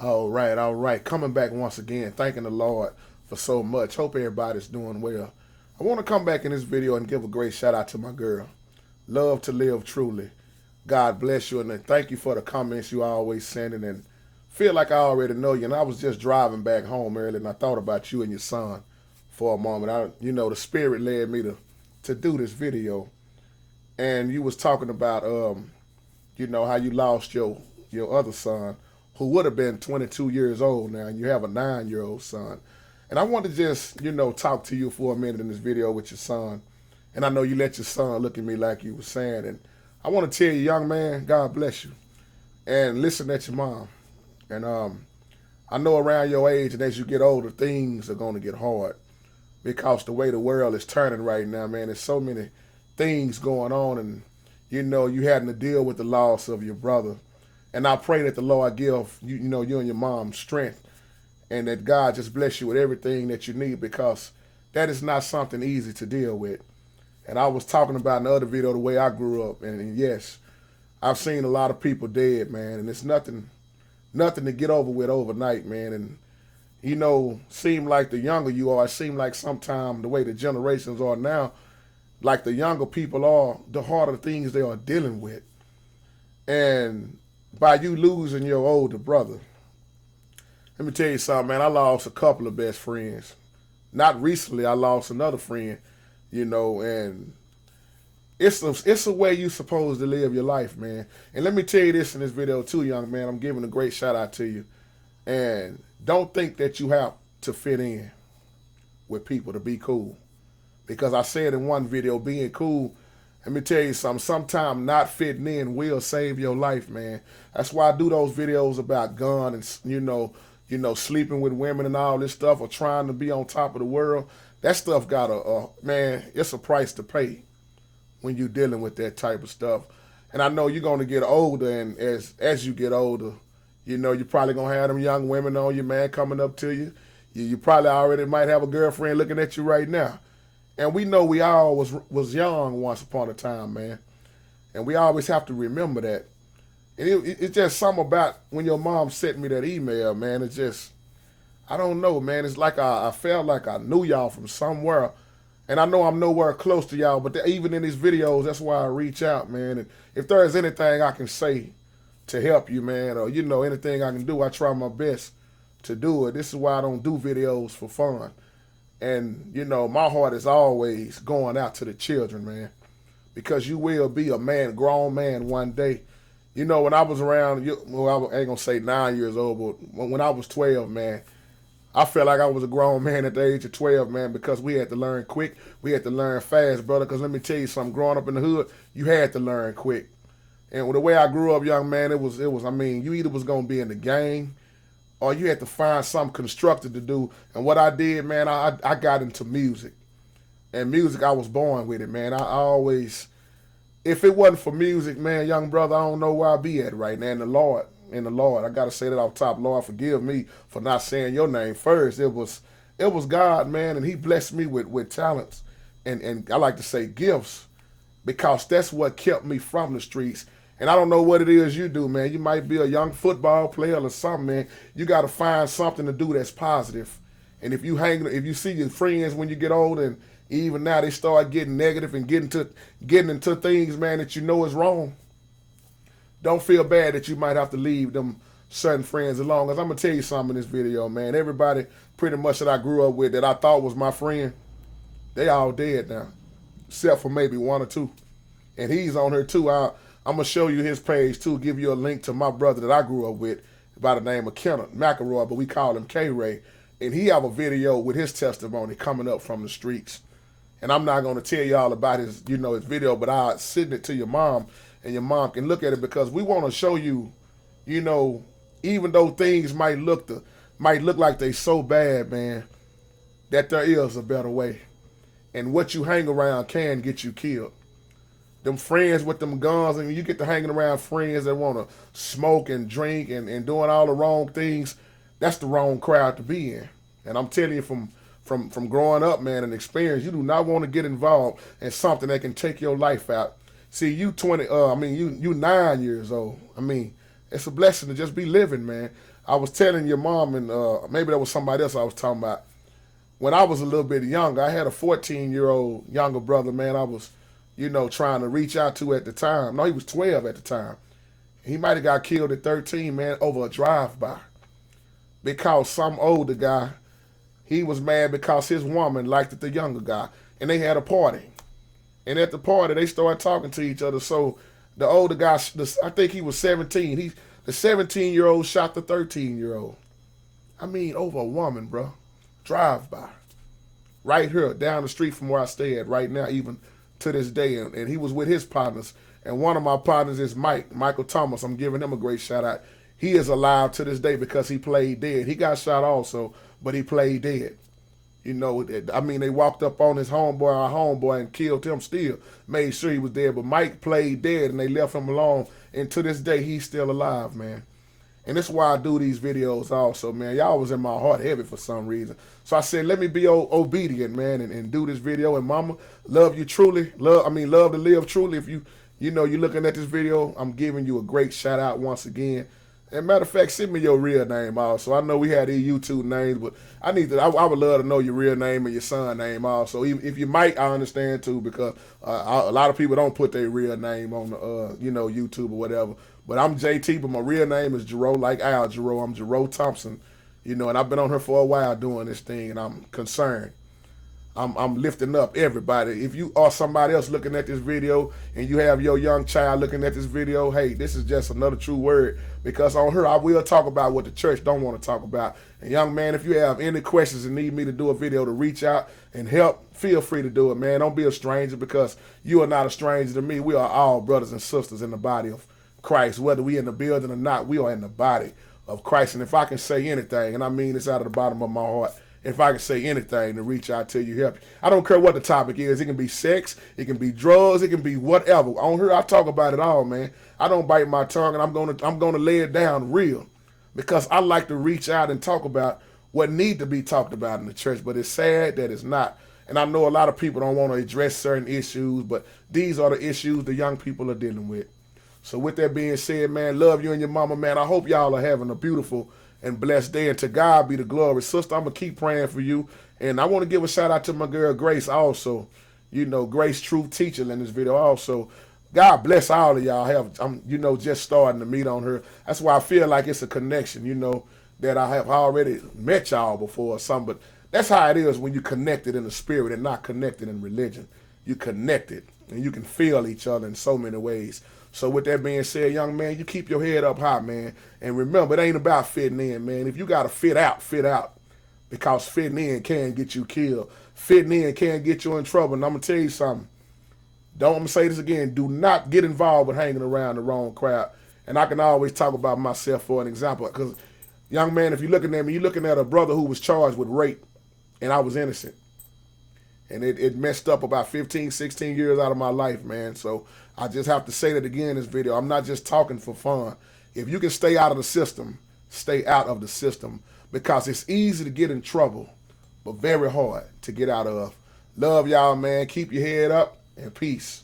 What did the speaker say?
All right, all right. Coming back once again, thanking the Lord for so much. Hope everybody's doing well. I want to come back in this video and give a great shout out to my girl. Love to live truly. God bless you, and then thank you for the comments you always sending, and feel like I already know you. And I was just driving back home earlier, and I thought about you and your son for a moment. The Spirit led me to do this video, and you was talking about how you lost your other son, who would have been 22 years old now, and you have a 9-year-old son. And I want to just, talk to you for a minute in this video with your son. And I know you let your son look at me like you were saying. And I want to tell you, young man, God bless you. And listen at your mom. And I know around your age and as you get older, things are going to get hard. Because the way the world is turning right now, man, there's so many things going on. And, you having to deal with the loss of your brother. And I pray that the Lord give you and your mom strength, and that God just bless you with everything that you need, because that is not something easy to deal with. And I was talking about in the other video the way I grew up, and yes, I've seen a lot of people dead, man, and it's nothing to get over with overnight, man. And seem like the younger you are, it seem like sometimes the way the generations are now, like the younger people are, the harder things they are dealing with. And by you losing your older brother, let me tell you something, man. I lost a couple of best friends. Not recently, I lost another friend, and it's a way you supposed to live your life, man. And let me tell you this in this video too, young man. I'm giving a great shout out to you. And don't think that you have to fit in with people to be cool. Because I said in one video, being cool, let me tell you something, sometimes not fitting in will save your life, man. That's why I do those videos about gun and, sleeping with women and all this stuff, or trying to be on top of the world. That stuff got man, it's a price to pay when you're dealing with that type of stuff. And I know you're going to get older, and as you get older, you're probably going to have them young women on you, man, coming up to you. You probably already might have a girlfriend looking at you right now. And we know we all was young once upon a time, man. And we always have to remember that. And it's just something about when your mom sent me that email, man. It's just, I don't know, man. It's like I felt like I knew y'all from somewhere. And I know I'm nowhere close to y'all, but even in these videos, that's why I reach out, man. And if there's anything I can say to help you, man, or, anything I can do, I try my best to do it. This is why I don't do videos for fun. And, my heart is always going out to the children, man, because you will be a man, grown man one day. When I was around, well, I ain't going to say 9 years old, but when I was 12, man, I felt like I was a grown man at the age of 12, man, because we had to learn quick. We had to learn fast, brother, because let me tell you something, growing up in the hood, you had to learn quick. And the way I grew up, young man, it was. I mean, you either was going to be in the gang, or you had to find something constructive to do. And what I did, man, I got into music. And music, I was born with it, man. I always, if it wasn't for music, man, young brother, I don't know where I'd be at right now. In the Lord, I got to say that off top. Lord, forgive me for not saying your name first. It was God, man, and he blessed me with talents. And I like to say gifts, because that's what kept me from the streets. And I don't know what it is you do, man. You might be a young football player or something, man. You got to find something to do that's positive. And if you see your friends when you get older, and even now they start getting negative and getting into things, man, that you know is wrong, don't feel bad that you might have to leave them certain friends alone. Because I'm going to tell you something in this video, man. Everybody pretty much that I grew up with that I thought was my friend, they all dead now, except for maybe one or two. And he's on here too. I'm going to show you his page, too, give you a link to my brother that I grew up with by the name of Kenneth McElroy, but we call him K-Ray. And he have a video with his testimony coming up from the streets. And I'm not going to tell you all about his video, but I'll send it to your mom, and your mom can look at it, because we want to show you, even though things might look like they so bad, man, that there is a better way. And what you hang around can get you killed. Them friends with them guns, and you get to hanging around friends that want to smoke and drink and doing all the wrong things, that's the wrong crowd to be in. And I'm telling you from growing up, man, and experience, you do not want to get involved in something that can take your life out. See, you 9 years old. I mean, It's a blessing to just be living, man. I was telling your mom, and maybe that was somebody else I was talking about. When I was a little bit younger, I had a 14-year-old younger brother, man, I was, trying to reach out to at the time. No, he was 12 at the time. He might have got killed at 13, man, over a drive-by. Because some older guy, he was mad because his woman liked the younger guy. And they had a party. And at the party, they started talking to each other. So the older guy, I think he was 17. The 17-year-old shot the 13-year-old. I mean, over a woman, bro. Drive-by. Right here, down the street from where I stay at right now, even to this day. And he was with his partners. And one of my partners is Michael Thomas. I'm giving him a great shout out. He is alive to this day because he played dead. He got shot also, but he played dead. They walked up on his homeboy, our homeboy, and killed him still. Made sure he was dead. But Mike played dead, and they left him alone. And to this day, he's still alive, man. And that's why I do these videos also, man. Y'all was in my heart heavy for some reason. So I said, let me be obedient, man, and do this video. And mama, love you truly. Love to live truly. If you're looking at this video, I'm giving you a great shout out once again. And matter of fact, send me your real name also. I know we had these YouTube names, but I would love to know your real name and your son name also. Even if you might, I understand too, because a lot of people don't put their real name on the, YouTube or whatever. But I'm JT, but my real name is Jerome, like Al Jerome. I'm Jerome Thompson, and I've been on here for a while doing this thing, and I'm concerned. I'm lifting up everybody. If you are somebody else looking at this video and you have your young child looking at this video, hey, this is just another true word, because on here I will talk about what the church don't want to talk about. And young man, if you have any questions and need me to do a video to reach out and help, feel free to do it, man. Don't be a stranger, because you are not a stranger to me. We are all brothers and sisters in the body of Christ. Whether we in the building or not, we are in the body of Christ. And if I can say anything, and I mean this out of the bottom of my heart, if I can say anything to reach out to you, help you. I don't care what the topic is. It can be sex, it can be drugs, it can be whatever. On here, I talk about it all, man. I don't bite my tongue, and I'm gonna lay it down real, because I like to reach out and talk about what need to be talked about in the church. But it's sad that it's not. And I know a lot of people don't want to address certain issues, but these are the issues the young people are dealing with. So with that being said, man, love you and your mama, man. I hope y'all are having a beautiful and blessed day, and to God be the glory. Sister, I'm going to keep praying for you. And I want to give a shout out to my girl Grace also. Grace Truth Teacher in this video also. God bless all of y'all. I'm just starting to meet on her. That's why I feel like it's a connection, that I have already met y'all before or something. But that's how it is when you connected in the spirit and not connected in religion. You connected, and you can feel each other in so many ways. So with that being said, young man, you keep your head up high, man. And remember, it ain't about fitting in, man. If you got to fit out, fit out. Because fitting in can get you killed. Fitting in can get you in trouble. And I'm going to tell you something. I'm going to say this again. Do not get involved with hanging around the wrong crowd. And I can always talk about myself for an example. Because, young man, if you're looking at me, you're looking at a brother who was charged with rape. And I was innocent. And it messed up about 15, 16 years out of my life, man. So I just have to say that again in this video. I'm not just talking for fun. If you can stay out of the system, stay out of the system. Because it's easy to get in trouble, but very hard to get out of. Love y'all, man. Keep your head up, and peace.